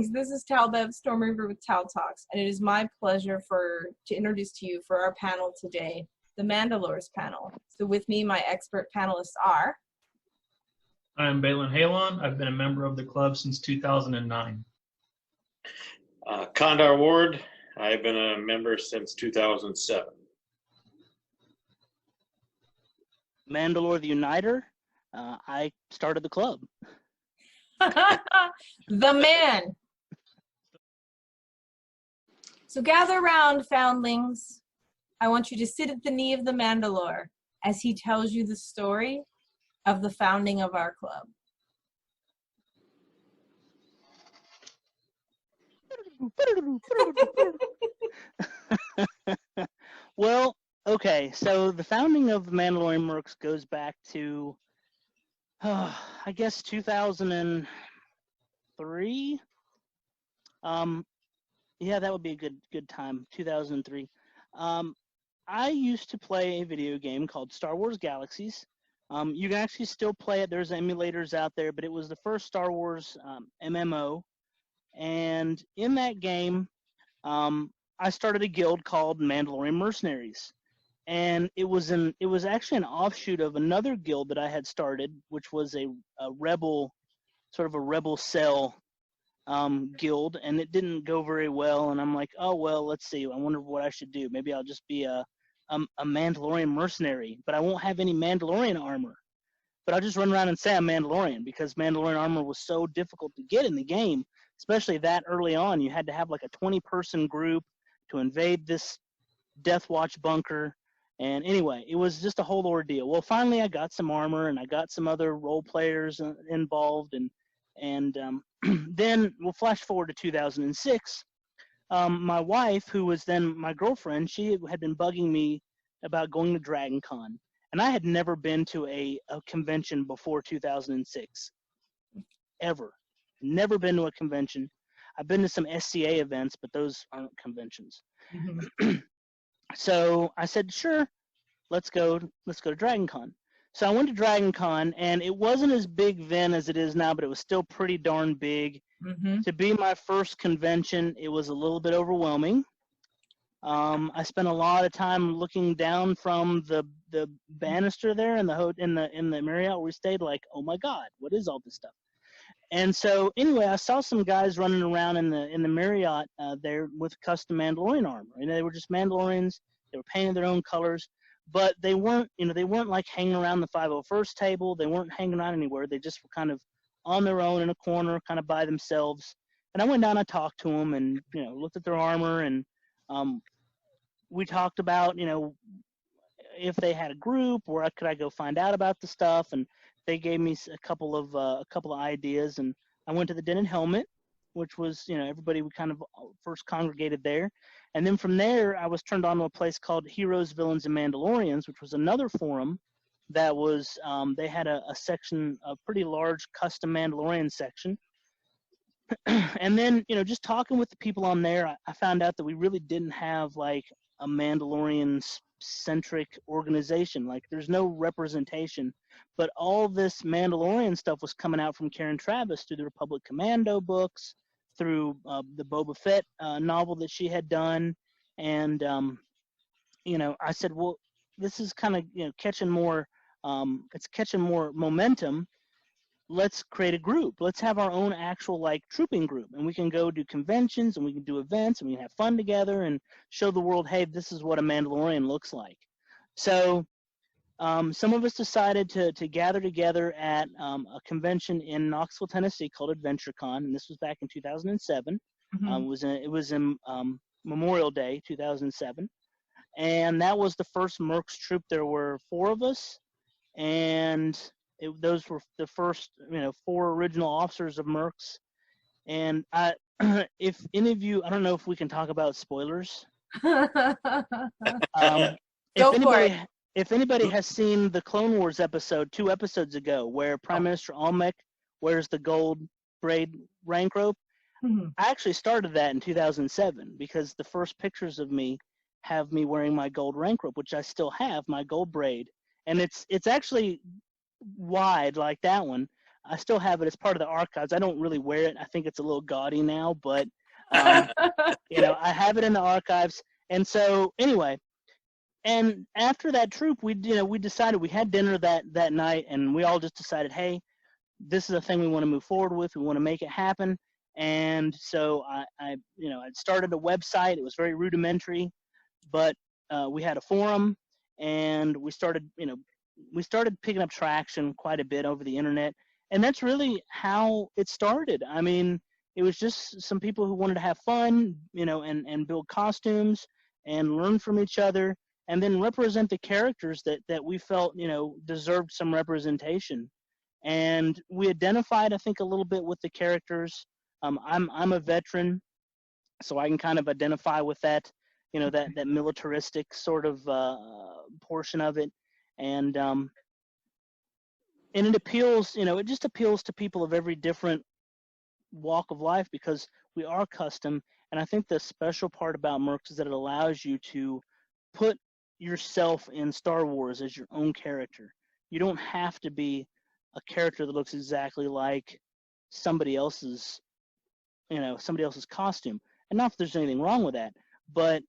Greetings, this is Talbev Stormreaver with Tal Talks, and it is my pleasure to introduce to you for our panel today, the Mandalore's panel. So with me, my expert panelists are... I'm Balin Halon. I've been a member of the club since 2009. Kondar Ward. I've been a member since 2007. Mandalore the Uniter. I started the club. The man. So gather round, foundlings. I want you to sit at the knee of the Mandalore as he tells you the story of the founding of our club. Well, okay, so the founding of the Mandalorian Mercs goes back to, I guess 2003. Yeah, that would be a good time. 2003. I used to play a video game called Star Wars Galaxies. You can actually still play it. There's emulators out there, but it was the first Star Wars MMO. And in that game, I started a guild called Mandalorian Mercenaries. And it was actually an offshoot of another guild that I had started, which was a rebel, sort of a rebel cell guild, and it didn't go very well. And I'm like, oh well, let's see. I wonder what I should do. Maybe I'll just be a Mandalorian mercenary, but I won't have any Mandalorian armor. But I'll just run around and say I'm Mandalorian, because Mandalorian armor was so difficult to get in the game, especially that early on. You had to have like a 20-person group to invade this Death Watch bunker. And anyway, it was just a whole ordeal. Well, finally I got some armor, and I got some other role players involved, and then we'll flash forward to 2006. My wife, who was then my girlfriend, she had been bugging me about going to Dragon Con. And I had never been to a convention before 2006. Ever. Never been to a convention. I've been to some SCA events, but those aren't conventions. Mm-hmm. So I said, sure, let's go to Dragon Con. So I went to Dragon Con, and it wasn't as big then as it is now, but it was still pretty darn big. Mm-hmm. To be my first convention, it was a little bit overwhelming. I spent a lot of time looking down from the banister there in the Marriott where we stayed, like, oh my God, what is all this stuff? And so anyway, I saw some guys running around in the Marriott there with custom Mandalorian armor. And they were just Mandalorians. They were painting their own colors, but they weren't like hanging around the 501st table. They weren't hanging around anywhere. They just were kind of on their own in a corner, kind of by themselves. And I went down, I talked to them, and looked at their armor, and we talked about if they had a group, where could I go find out about the stuff, and they gave me a couple of ideas, and I went to the Den and Helmet, which was everybody we kind of first congregated there, and then from there I was turned on to a place called Heroes, Villains, and Mandalorians, which was another forum that was they had a section, a pretty large custom Mandalorian section. And then just talking with the people on there, I found out that we really didn't have like a Mandalorian centric organization. Like, there's no representation, but all this Mandalorian stuff was coming out from Karen Travis through the Republic Commando books, through the Boba Fett novel that she had done, and I said, well, this is kind of catching more it's catching more momentum. Let's create a group. Let's have our own actual like trooping group, and we can go do conventions, and we can do events, and we can have fun together and show the world, hey, this is what a Mandalorian looks like. So some of us decided to gather together at a convention in Knoxville, Tennessee called AdventureCon, and this was back in 2007. Mm-hmm. It was in Memorial Day 2007, and that was the first Mercs troop. There were 4 of us, and those were the first 4 original officers of Mercs. And if any of you, I don't know if we can talk about spoilers. Go for it. If anybody has seen the Clone Wars episode 2 episodes ago, where Prime Minister Almec wears the gold braid rank rope, mm-hmm. I actually started that in 2007, because the first pictures of me have me wearing my gold rank rope, which I still have, my gold braid, and it's actually wide like that one. I still have it as part of the archives. I don't really wear it. I think it's a little gaudy now, but you know, I have it in the archives. And so anyway, and after that troop, we decided, we had dinner that night, and we all just decided, hey, this is a thing we want to move forward with. We want to make it happen. And so I started a website. It was very rudimentary, but we had a forum, and we started picking up traction quite a bit over the internet. And that's really how it started. I mean, it was just some people who wanted to have fun, you know, and build costumes and learn from each other, and then represent the characters that we felt, you know, deserved some representation. And we identified, I think, a little bit with the characters. I'm a veteran, so I can kind of identify with that, you know, that militaristic sort of portion of it. And it appeals, you know, it just appeals to people of every different walk of life, because we are custom. And I think the special part about Mercs is that it allows you to put yourself in Star Wars as your own character. You don't have to be a character that looks exactly like somebody else's costume. And not that there's anything wrong with that, but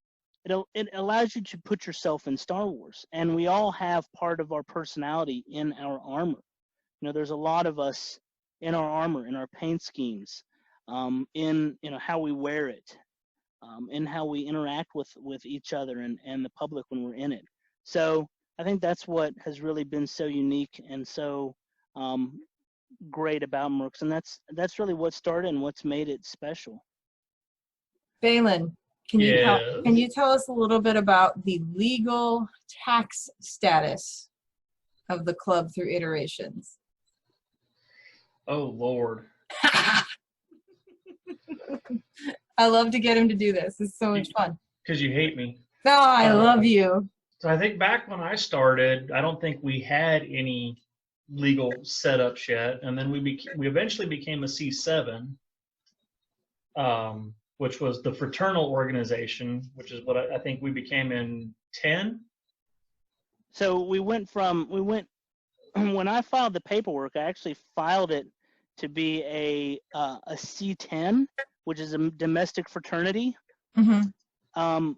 it allows you to put yourself in Star Wars. And we all have part of our personality in our armor. You know, there's a lot of us in our armor, in our paint schemes, in, you know, how we wear it, in how we interact with each other and the public when we're in it. So I think that's what has really been so unique and so great about Mercs, and that's really what started and what's made it special. Balin, can you tell us a little bit about the legal tax status of the club through iterations? Oh, Lord. I love to get him to do this. It's so much fun. Because you hate me. No, I love you. So I think back when I started, I don't think we had any legal setups yet, and then we eventually became a C7, which was the fraternal organization, which is what I think we became in 10. So we went when I filed the paperwork, I actually filed it to be a C10, which is a domestic fraternity. Mm-hmm. And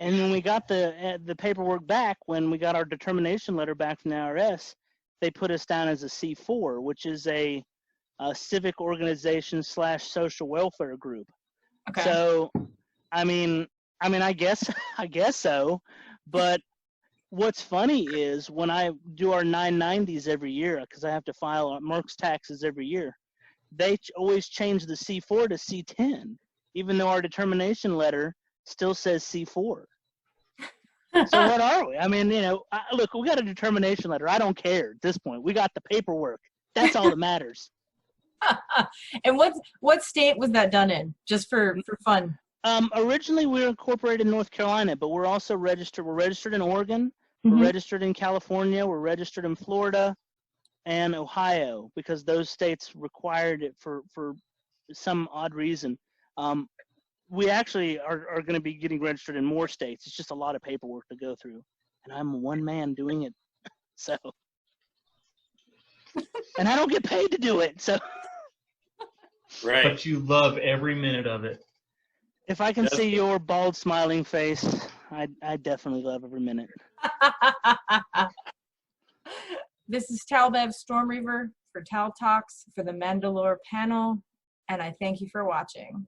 when we got the paperwork back, when we got our determination letter back from the IRS, they put us down as a C4, which is a civic organization / social welfare group. Okay. So, I mean, I guess so. But what's funny is when I do our 990s every year, because I have to file our Mercs taxes every year, they always change the C4 to C10, even though our determination letter still says C4. So what are we? I mean, you know, look, we got a determination letter. I don't care at this point. We got the paperwork. That's all that matters. And what state was that done in? Just for fun. Originally, we were incorporated in North Carolina, but we're also registered. We're registered in Oregon. Mm-hmm. We're registered in California. We're registered in Florida and Ohio, because those states required it for some odd reason. We actually are going to be getting registered in more states. It's just a lot of paperwork to go through, and I'm one man doing it. So, and I don't get paid to do it. So, Right. But you love every minute of it. if I can see your bald, smiling face, I definitely love every minute. This is Talbev Stormreaver for Tal Talks for the Mandalore panel, and I thank you for watching.